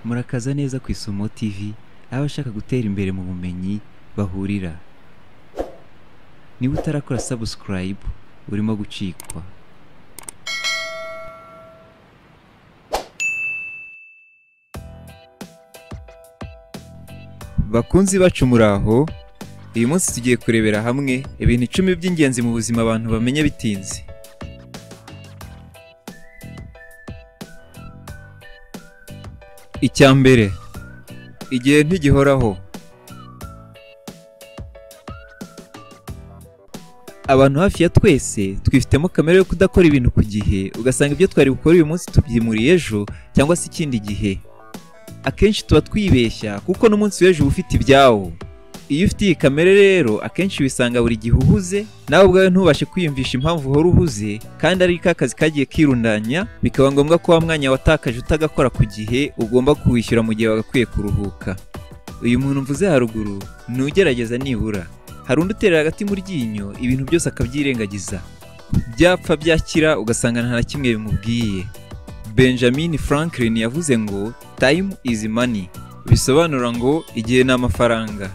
Murakaza neza ku Isomo TV, aho abashaka gutera imbere mu bumenyi bahurira. Niba utarakora subscribe, urimo gucikwa. Bakunzi bacu muraho, uyu munsi tugiye kurebera hamwe ibintu 10 by'ingenzi mu buzima abantu bamenye bitinze. Icya mbere, igihe ntigihoraho. Abantu hafi ya twese twifitemo kamere yo kudakora ibintu ku gihe, ugasanga ibyo twari gukora uyu munsi tubyimuriye ejo cyangwa se ikindi gihe. Akenshi tuba twibeshya kuko n'umunsi w'ejo ufite ibyawo. Iyo ufite iyi kamere rero, akenshi wisanga buri gihe uhuze, nawe ubwawe ntubashe kwiyumvisha impamvu uhora uhuze, kandi ari akazi kagiye kirundanya, bikaba ngombwa ko wa mwanya watakaje utagakora ku gihe ugomba kuwishyura mu gihe wagakwiye kuruhuka. Uyu muntu mvuze haruguru nugerageza nibura. Hari undi uterera hagati mu ryinyo ibintu byose akabyirengagiza. Byapfa byakira ugasanga nta na kimwe bimubwiye. Benjamin Franklin yavuze ngo time is money, bisobanura ngo igihe ni amafaranga.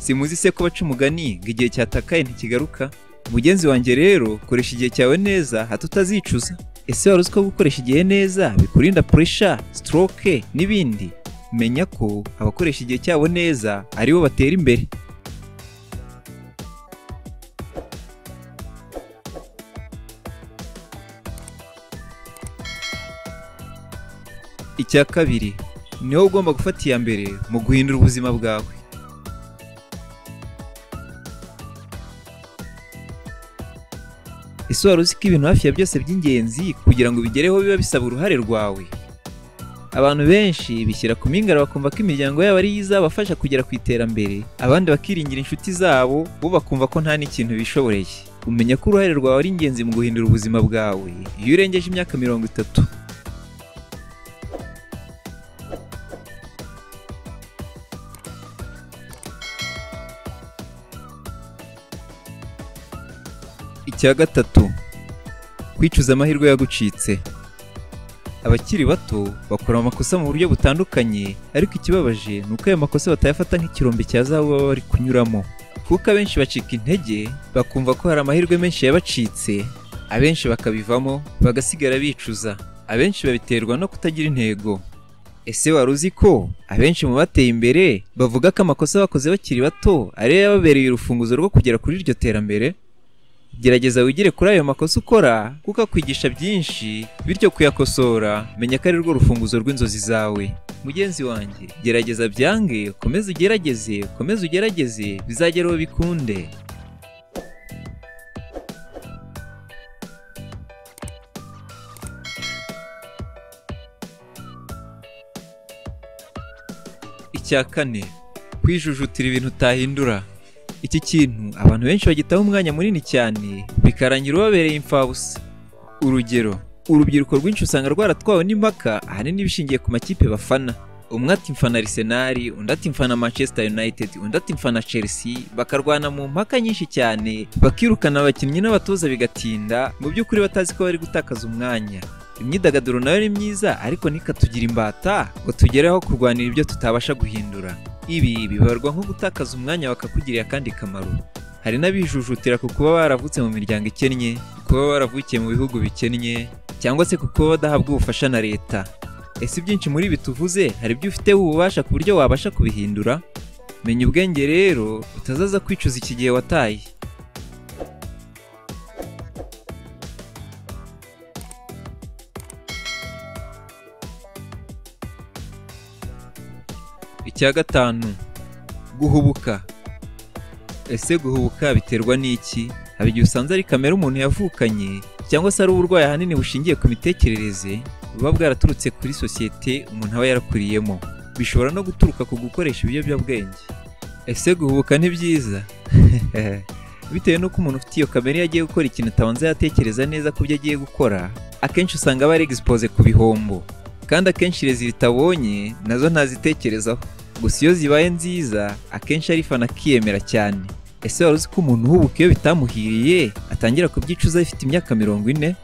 Simuzi se ko baca umugani ngo igihe cyatakaye ntikigaruka? Mugenzi wanjye rero, koresha igihe cyawe neza hato utazicuza. Ese wari uzi ko gukoresha igihe neza bikurinda pressure, stroke n'ibindi? Menya ko abakoresha igihe cyabo neza aribo batera imbere. Icya kabiri, niho ugomba gufata iya mbere mu guhindura ubuzima bwawe. Ese wari uzi ko ibintu hafi ya byose by'ingenzi kugira ngo bigereho biba bisaba uruhare rwawe? Abantu benshi bishyira ku mingara bakumva ko imiryango yabo ari izabafasha kugera ku iterambere, abandi bakiringira inshuti zabo, bo bakumva ko nta n'ikintu bishoboreye. Umenya ko uruhare rwawe ari ingenzi mu guhindura ubuzima bwawe iyo urengeje imyaka 30. Icya gatatu, kwicuza amahirwe yagucitse. Abakiri bato bakora amakosa mu buryo butandukanye, ariko ikibabaje ni uko ayo makosa batayafata nk'ikirombe cya zahabu baba bari kunyuramo. Kuko abenshi bacika intege, bakumva ko hari amahirwe menshi yabacitse, abenshi bakabivamo bagasigara bicuza. Abenshi babiterwa no kutagira intego. Ese wari uzi ko abenshi mu bateye imbere bavuga ko amakosa bakoze bakiri bato ariyo yababereye urufunguzo rwo kugera kuri iryo terambere? Gerageza wigire kuri ayo makosa ukora kuko akwigisha byinshi, bityo kuyakosora menya ko ari rwo rufunguzo rw'inzozi zawe. Mugenzi wanjye, gerageza byange, komeza ugerageze, bizageraho bikunde. Icya kane, kwijujutira ibintu utahindura. Iki kintu abantu benshi bagitaho umwanya munini cyane, bikarangira ubabereye imfabusa. Urugero, urubyiruko rwinshi usanga rwaratwawe n'impaka ahanini bishingiye ku makipe bafana. Umwe ati mfana Arsenal, undi ati mfana Manchester United, undi ati mfana Chelsea, bakarwana mu mpaka nyinshi cyane, bakirukana abakinnyi n'abatoza bigatinda, mu by'ukuri batazi ko bari gutakaza umwanya. Imyidagaduro nayo ni myiza, ariko ntikatugira imbata ngo tugereho kurwanira ibyo tutabasha guhindura. Ibi bibarwa nko gutakaza umwanya bakakugirira akandi kamaro. Hari n'abijujutira ku kuba baravutse mu miryango ikennye, kuba baravukiye mu bihugu bikennye, cyangwa se kuko badahabwa ubufasha na leta. Ese byinshi muri ibi tuvuze hari ibyo ufite ububasha ku buryo wabasha kubihindura? Menya ubwenge rero, utazaza kwicuza iki gihe wataye. Icya gatanu, guhubuka. Ese guhubuka biterwa n'iki? Hari igihe usanze ari kamere umuntu yavukanye, cyangwa se ari uburwayi ahanini bushingiye ku mitekerereze, buba bwaraturutse kuri sosiyete umuntu aba yarakuriyemo. Bishobora no guturuka ku gukoresha ibiyobyabwenge. Ese guhubuka ni byiza? Bitewe n'uko umuntu ufite iyo kamere iyo agiye gukora ikintu atabanza yatekereza neza ku byo agiye gukora, akenshi usanga aba expose ku bihombo, kandi akenshi rezilita abonye nazo ntazitekerezaho. Gusa iyo zibaye nziza, akenshi arifana akiyemera cyane. Ese wari uzi ko umuntu uhubuka iyo bitamuhiriye atangira kubyicuza afite imyaka 40?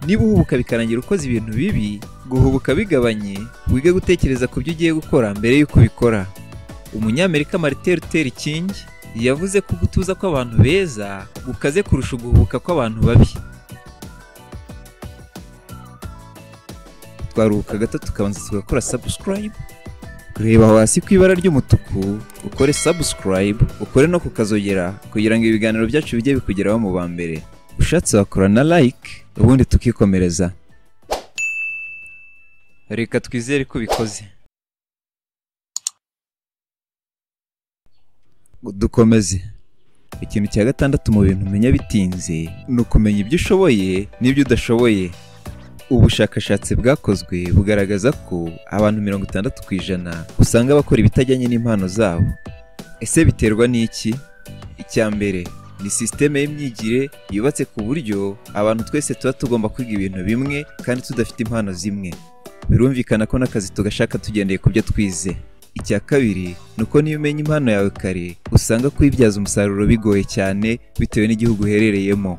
Niba uhubuka bikarangira ukoze ibintu bibi, guhubuka bigabanye, wige gutekereza ku byo ugiye gukora mbere y'uko ubikora. Umunyamerika Martin Luther King yavuze ko gutuza kw'abantu beza gukaze kurusha uguhubuka kw'abantu babi. Twaruhuka gato tukabanza tugakora subscribe, reba aho hasi ku ibara ry'umutuku ukore subscribe, ukore no kukazogera kugira ngo ibiganiro byacu bijye bikugeraho mu ba mbere. Ushatse wakora na like ubundi tukikomereza. Reka twizere ko bikoze. Dukomeze. Ikintu cya gatandatu mu bintu umenya bitinze ni ukumenya ibyo ushoboye n'ibyo udashoboye. Ubushakashatsi bwakozwe bugaragaza ko abantu 60% usanga bakora ibitajyanye n'impano zabo. Ese biterwa n'iki? Icya mbere ni systeme y'imyigire yubatse ku buryo abantu twese tuba tugomba kwiga ibintu bimwe kandi tudafite impano zimwe. Birumvikana ko n'akazi tugashaka tugendeye ku byo twize. Icya kabiri nuko niyo umenya impano yawe kare usanga kwibyaza umusaruro bigoye cyane bitewe n'igihugu uherereyemo.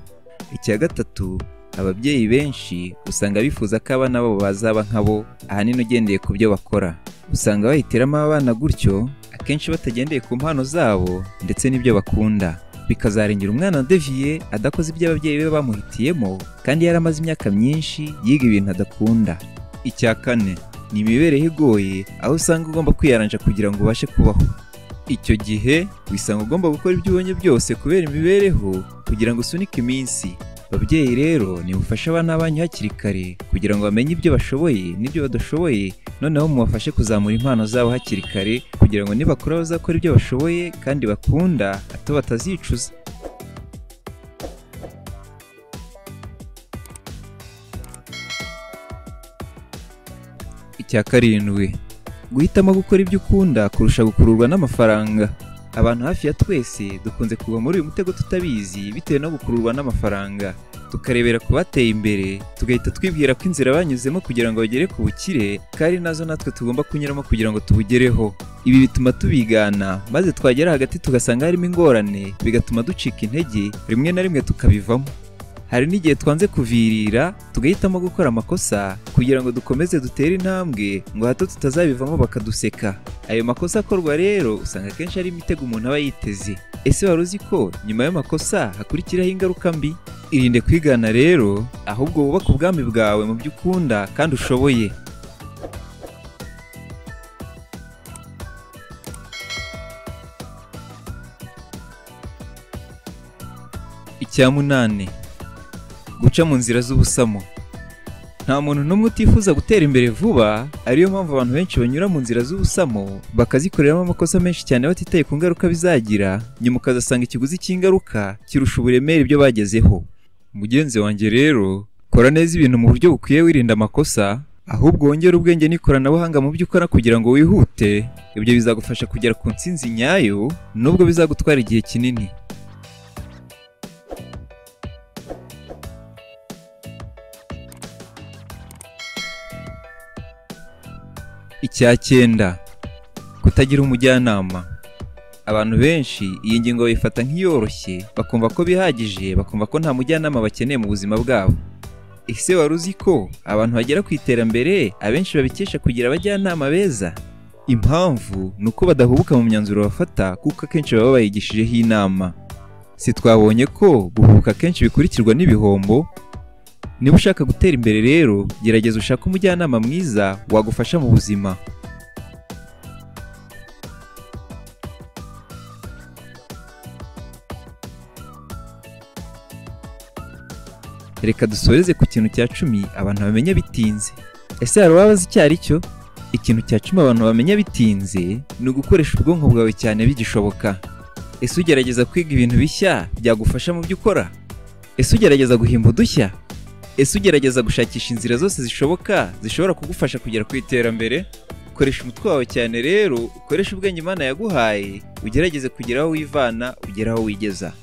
Icya gatatu, ababyeyi benshi usanga bifuza ko abana babo bazaba nkabo, ahanini ugendeye ku byo bakora. Usanga bahitiramo abana gutyo akenshi batagendeye ku mpano zabo ndetse n'ibyo bakunda, bikazarengera umwana deviye adakoze ibyo ababyeyi be bamuhitiyemo kandi yaramaze imyaka myinshi yiga ibintu adakunda. Icya kane ni imibereho igoye, aho usanga ugomba kwiyaranja kugira ngo ubashe kubaho. Icyo gihe wisanga ugomba gukora ibyo ubonye byose kubera imibereho kugira ngo usunike iminsi. Babyeyi rero nimufashe abana banyu hakiri kare kugira ngo bamenye ibyo bashoboye n'ibyo badashoboye, noneho mubafashe kuzamura impano zabo hakiri kare kugira ngo nibakura bazakora ibyo bashoboye kandi bakunda, hato batazicuza. Icya karindwi, guhitamo gukora ibyo ukunda kurusha gukururwa n'amafaranga. Abantu hafi ya twese dukunze kugwa muri uyu mutego tutabizi bitewe no gukururwa n'amafaranga. Tukarebera ku bateye imbere, tugahita twibwira ko inzira banyuzemo kugira ngo bagere ku bukire kandi nazo natwe tugomba kunyuramo kugira ngo tubugereho. Ibi bituma tubigana, maze twagera hagati tugasanga harimo ingorane, bigatuma ducika intege, rimwe na rimwe tukabivamo. Hari n'igihe twanze kuvirira, tugahitamo gukora amakosa kugira ngo dukomeze dutere intambwe ngo hato tutazabivamo bakaduseka. Ayo makosa akorwa rero usanga kenshi ari imitego umuntu aba yiteze. Ese wari uzi ko nyuma y'amakosa hakurikiraho ingaruka mbi? Irinde kwigana rero, ahubwo wubake ubwami bwawe mu byo ukunda kandi ushoboye. Icya munani, guca mu nzira z'ubusamo. Nta muntu n'umwe utifuza gutera imbere vuba, ariyo mpamvu abantu benshi banyura mu nzira z'ubusamo bakazikoreramo amakosa menshi cyane batitaye ku ngaruka bizagira, nyuma ukazasanga ikiguzi cy'ingaruka kirusha uburemere ibyo bagezeho. Mugenzi wanjye rero, kora neza ibintu mu buryo bukwiye, wirinda amakosa, ahubwo wongere ubwenge n'ikoranabuhanga mu byo ukora kugira ngo wihute. Ibyo bizagufasha kugera ku ntsinzi nyayo nubwo bizagutwara igihe kinini. Icya cyenda, kutagira umujyanama. Abantu benshi iyi ngingo bayifata nk'iyoroshye, bakumva ko bihagije, bakumva ko nta mujyanama bakeneye mu buzima bwabo. Ese wari uzi ko abantu bagera ku iterambere abenshi babikesha kugira abajyanama beza? Impamvu ni uko badahubuka mu myanzuro bafata kuko akenshi baba bayigishijeho inama. Si twabonye ko guhubuka kenshi bikurikirwa n'ibihombo? Niba ushaka gutera imbere rero, gerageza ushake umujyanama mwiza wagufasha mu buzima. Reka dusoreze ku kintu cya 10 abantu bamenya bitinze. Ese hari uwabaza icyo ari cyo? Ikintu cya 10 abantu bamenya bitinze ni ugukoresha ubwonko bwawe cyane bigishoboka. Ese ugerageza kwiga ibintu bishya byagufasha mu byo ukora? Ese ugerageza guhimba udushya? Ese ugerageza gushakisha inzira zose zishoboka zishobora kugufasha kugera ku iterambere? Koresha umutwe wawe cyane rero, ukoresha ubwenge Imana yaguhaye, ugerageze kugera aho wivana, ugera aho wigeza.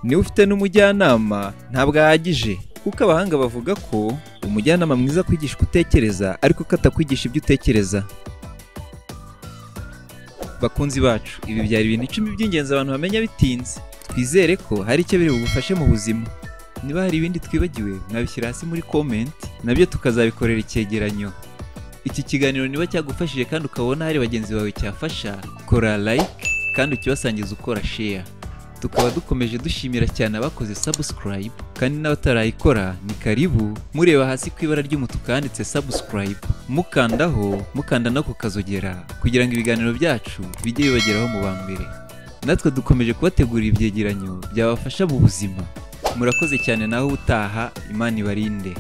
Niba ufite n'umujyanama ntabwo ahagije, kuko abahanga bavuga ko umujyanama mwiza kwigisha gutekereza ariko katakwigisha ibyo utekereza. Bakunzi bacu, ibi byari ibintu 10 by'ingenzi abantu bamenya bitinze. Twizere ko hari icyo biri bugufashe mu buzima. niba hari ibindi twibagiwe mwabishyira hasi muri comment nabyo tukazabikorera icyegeranyo. Iki kiganiro niba cyagufashije kandi ukabona hari bagenzi bawe cyafasha, kora like kandi ukibasangiza ukora share. Tukaba dukomeje dushimira cyane abakoze subscribe kandi n'abatarayikora ni karibu mureba hasi ku ibara ry'umutuku handitse subscribe, mukanda no kukazogera kugira ngo ibiganiro byacu bijye bibageraho mu bambere. Natwe dukomeje kubategurira ibyegeranyo byabafasha mu buzima. Murakoze cyane naho utaha, Imana ibarinde.